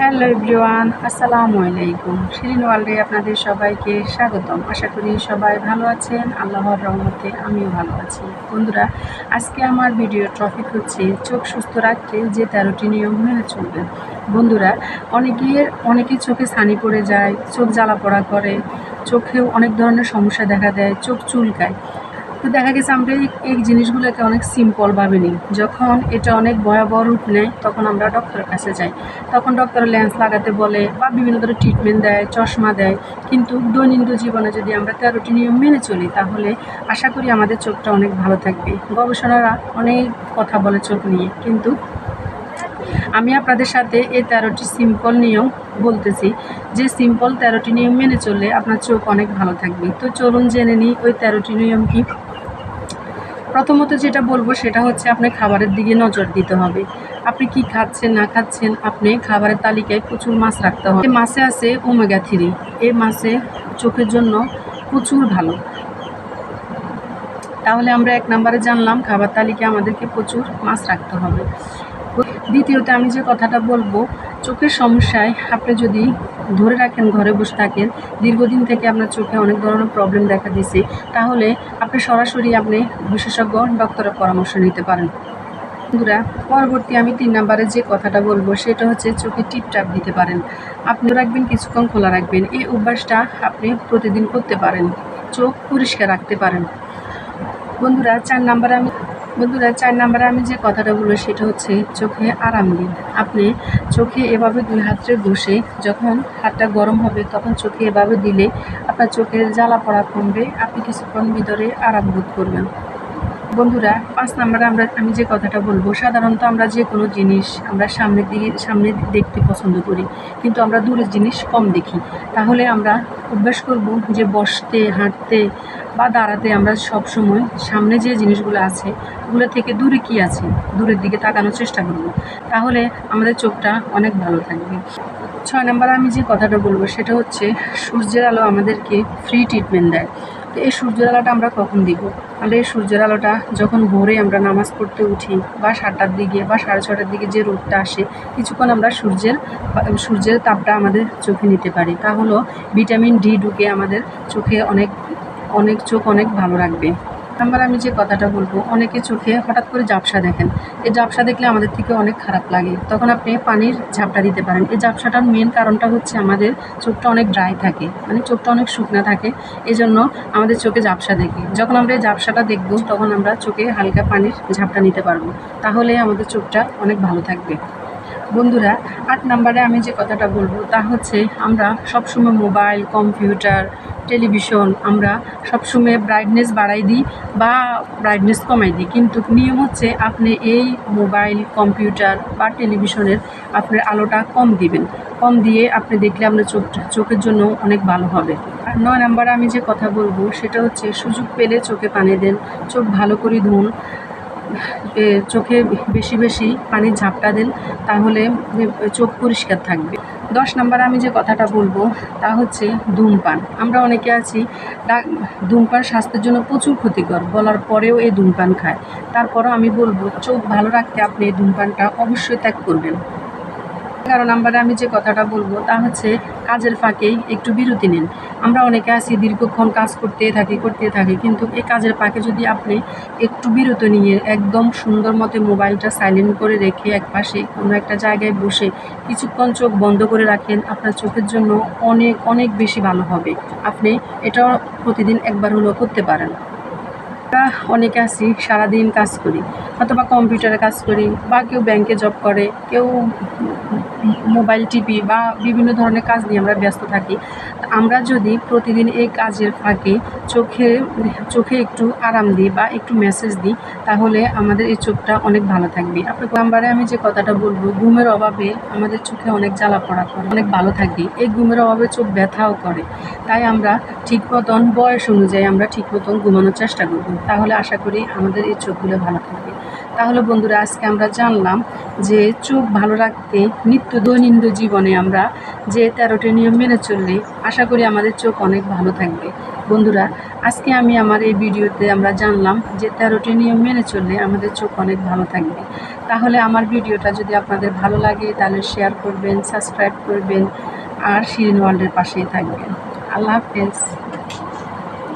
Hello everyone, আসসালামু আলাইকুম। শিরিন ওয়ার্ল্ডে আপনাদের সবাইকে স্বাগতম। আশা করি সবাই ভালো আছেন। আল্লাহর রহমতে আমিও ভালো আছি। বন্ধুরা, আজকে আমার ভিডিওর টপিক হচ্ছে চোখ সুস্থ রাখতে যে 13টি নিয়ম মেনে চলবেন। বন্ধুরা, অনেকেই চোখে ছানি পড়ে যায়, চোখ জ্বালা পোড়া করে, চোখেও অনেক ধরনের সমস্যা দেখা দেয়, চোখ চুলকায়। তো দেখা গেছে আমরা এই জিনিসগুলোকে অনেক সিম্পল ভাবে নিই। যখন এটা অনেক ভয়াবহ রূপ নেয় তখন আমরা ডক্টরের কাছে যাই। তখন ডক্টর লেন্স লাগাতে বলে বা বিভিন্ন ধরনের ট্রিটমেন্ট দেয়, চশমা দেয়। কিন্তু দৈনন্দিন জীবনে যদি আমরা 13টি নিয়ম মেনে চলি তাহলে আশা করি আমাদের চোখটা অনেক ভালো থাকবে। গবেষণারা অনেক কথা বলে চোখ নিয়ে, কিন্তু আমি আপনাদের সাথে এই 13টি সিম্পল নিয়ম বলতেছি, যে সিম্পল 13টি নিয়ম মেনে চললে আপনার চোখ অনেক ভালো থাকবে। তো চলুন জেনে নিই ওই 13টি নিয়ম কি। প্রথমত যেটা বলবো সেটা হচ্ছে আপনি খাবারের দিকে নজর দিতে হবে। আপনি কি খাচ্ছেন না খাচ্ছেন, আপনি খাবারের তালিকায় প্রচুর মাছ রাখতে হবে। মাছে আছে ওমেগা 3, এই মাছে চোখের জন্য প্রচুর ভালো। তাহলে আমরা 1 নম্বরে জানলাম খাবার তালিকায় আমাদেরকে প্রচুর মাছ রাখতে হবে। দ্বিতীয়ত আমি যে কথাটা বলবো, চোখের সমস্যায় আপনি যদি ধরে রাখেন, ঘরে বসে থাকেন, দীর্ঘদিন থেকে আপনার চোখে অনেক ধরনের প্রবলেম দেখা দিছে, তাহলে আপনি সরাসরি বিশেষজ্ঞ ডক্টরের পরামর্শ নিতে পারেন। বন্ধুরা, পরবর্তী আমি 3 নম্বরে যে কথাটা বলবো সেটা হচ্ছে চোখে টিপটাপ দিতে পারেন। আপনি রাখবেন, কিছুক্ষণ খোলা রাখবেন। এই অভ্যাসটা আপনি প্রতিদিন করতে পারেন, চোখ পরিষ্কার রাখতে পারেন। বন্ধুরা, 4 নম্বরে আমি যে কথাটা বলবো সেটা হচ্ছে চোখে আরাম দিন। আপনি চোখে এভাবে 2 হাতে বসে যখন হাতটা গরম হবে তখন চোখে এভাবে দিলে আপনার চোখের জ্বালা পোড়া কমবে, আপনি কিছুক্ষণ ভিতরে আরাম বোধ করবেন। বন্ধুরা, 5 নম্বরে আমি যে কথাটা বলবো, সাধারণত আমরা যে কোনো জিনিস আমরা সামনে দেখতে পছন্দ করি, কিন্তু আমরা দূরের জিনিস কম দেখি। তাহলে আমরা অভ্যাস করব যে বসতে, হাঁটতে বা দাঁড়াতে আমরা সবসময় সামনে যে জিনিসগুলো আছে ওগুলো থেকে দূরে কি আছে দূরের দিকে তাকানোর চেষ্টা করব। তাহলে আমাদের চোখটা অনেক ভালো থাকবে। 6 নম্বরে আমি যে কথাটা বলবো সেটা হচ্ছে সূর্যের আলো আমাদেরকে ফ্রি ট্রিটমেন্ট দেয়। তো এই সূর্যের আলোটা আমরা কখন দিব? আমরা এই সূর্যের আলোটা যখন ভোরে আমরা নামাজ পড়তে উঠি বা 7টার দিকে বা 6:30টার দিকে যে রোদটা আসে, কিছুক্ষণ আমরা সূর্যের তাপটা আমাদের চোখে নিতে পারি। তা হলো ভিটামিন ডি ঢুকে আমাদের চোখে চোখ অনেক ভালো রাখবে। নাম্বার আমি যে কথাটা বলবো, অনেকে চোখে হঠাৎ করে ঝাপসা দেখেন। এই ঝাপসা দেখলে আমাদের থেকে অনেক খারাপ লাগে, তখন আপনি পানির ঝাপটা দিতে পারেন। এই ঝাপসাটার মেন কারণটা হচ্ছে আমাদের চোখটা অনেক ড্রাই থাকে, মানে চোখটা অনেক শুকনো থাকে, এই জন্য আমাদের চোখে ঝাপসা দেখি। যখন আমরা এই ঝাপসাটা দেখব তখন আমরা চোখে হালকা পানির ঝাপটা নিতে পারবো, তাহলে আমাদের চোখটা অনেক ভালো থাকবে। বন্ধুরা, 8 নম্বরে আমি যে কথাটা বলবো তা হচ্ছে আমরা সবসময় মোবাইল, কম্পিউটার, টেলিভিশন আমরা সবসময় ব্রাইটনেস বাড়াই দিই বা ব্রাইটনেস কমাই দিই, কিন্তু নিয়ম হচ্ছে আপনি এই মোবাইল, কম্পিউটার বা টেলিভিশনের আপনার আলোটা কম দিবেন। কম দিয়ে আপনি দেখলে আপনার চোখের জন্য অনেক ভালো হবে। আর 9 নম্বরে আমি যে কথা বলবো সেটা হচ্ছে সুযোগ পেলে চোখে পানি দেন, চোখ ভালো করে ধুন, চোখে বেশি বেশি পানির ঝাপটা দেন, তাহলে চোখ পরিষ্কার থাকবে। 10 নম্বরে আমি যে কথাটা বলবো তা হচ্ছে ধূমপান। আমরা অনেকে আছি ধূমপান স্বাস্থ্যের জন্য প্রচুর ক্ষতিকর বলার পরেও এই ধূমপান খায়। তারপরও আমি বলবো চোখ ভালো রাখতে আপনি এই ধূমপানটা অবশ্যই ত্যাগ করবেন। 11 নম্বরে আমি যে কথাটা বলবো তা হচ্ছে কাজের ফাঁকেই একটু বিরতি নিন। আমরা অনেকে আছি দীর্ঘক্ষণ কাজ করতে থাকি, কিন্তু এই কাজের ফাঁকে যদি আপনি একটু বিরতি নিয়ে একদম সুন্দর মতো মোবাইলটা সাইলেন্ট করে রেখে একপাশে কোনো একটা জায়গায় বসে কিছুক্ষণ চোখ বন্ধ করে রাখেন, আপনার চোখের জন্য অনেক অনেক বেশি ভালো হবে। আপনি এটা প্রতিদিন একবার হলেও করতে পারেন। আমরা অনেকে আছি সারাদিন কাজ করি, অথবা কম্পিউটারে কাজ করি, বা কেউ ব্যাংকে জব করে, কেউ মোবাইল টিপি বা বিভিন্ন ধরনের কাজ নিয়ে আমরা ব্যস্ত থাকি। আমরা যদি প্রতিদিন এই কাজের ফাঁকে চোখে একটু আরাম দিই বা একটু মেসেজ দিই, তাহলে আমাদের এই চোখটা অনেক ভালো থাকবে। আপনার নাম্বারে আমি যে কথাটা বলবো, ঘুমের অভাবে আমাদের চোখে অনেক জ্বালা পড়া করে, অনেক ভালো থাকি। এই ঘুমের অভাবে চোখ ব্যথাও করে, তাই আমরা ঠিক মতন বয়স অনুযায়ী আমরা ঠিক মতন ঘুমানোর চেষ্টা করব, তাহলে আশা করি আমাদের এই চোখগুলো ভালো থাকবে। তাহলে বন্ধুরা আজকে আমরা জানলাম যে চোখ ভালো রাখতে নিত্য দৈনন্দিন জীবনে আমরা যে 13টি নিয়ম মেনে চললে আশা করি আমাদের চোখ অনেক ভালো থাকবে। বন্ধুরা আজকে আমি আমার এই ভিডিওতে আমরা জানলাম যে 13টি নিয়ম মেনে চললে আমাদের চোখ অনেক ভালো থাকবে। তাহলে আমার ভিডিওটা যদি আপনাদের ভালো লাগে তাহলে শেয়ার করবেন, সাবস্ক্রাইব করবেন আর শিরিন ওয়ার্ল্ডের পাশেই থাকবেন। আল্লাহ হাফেজ।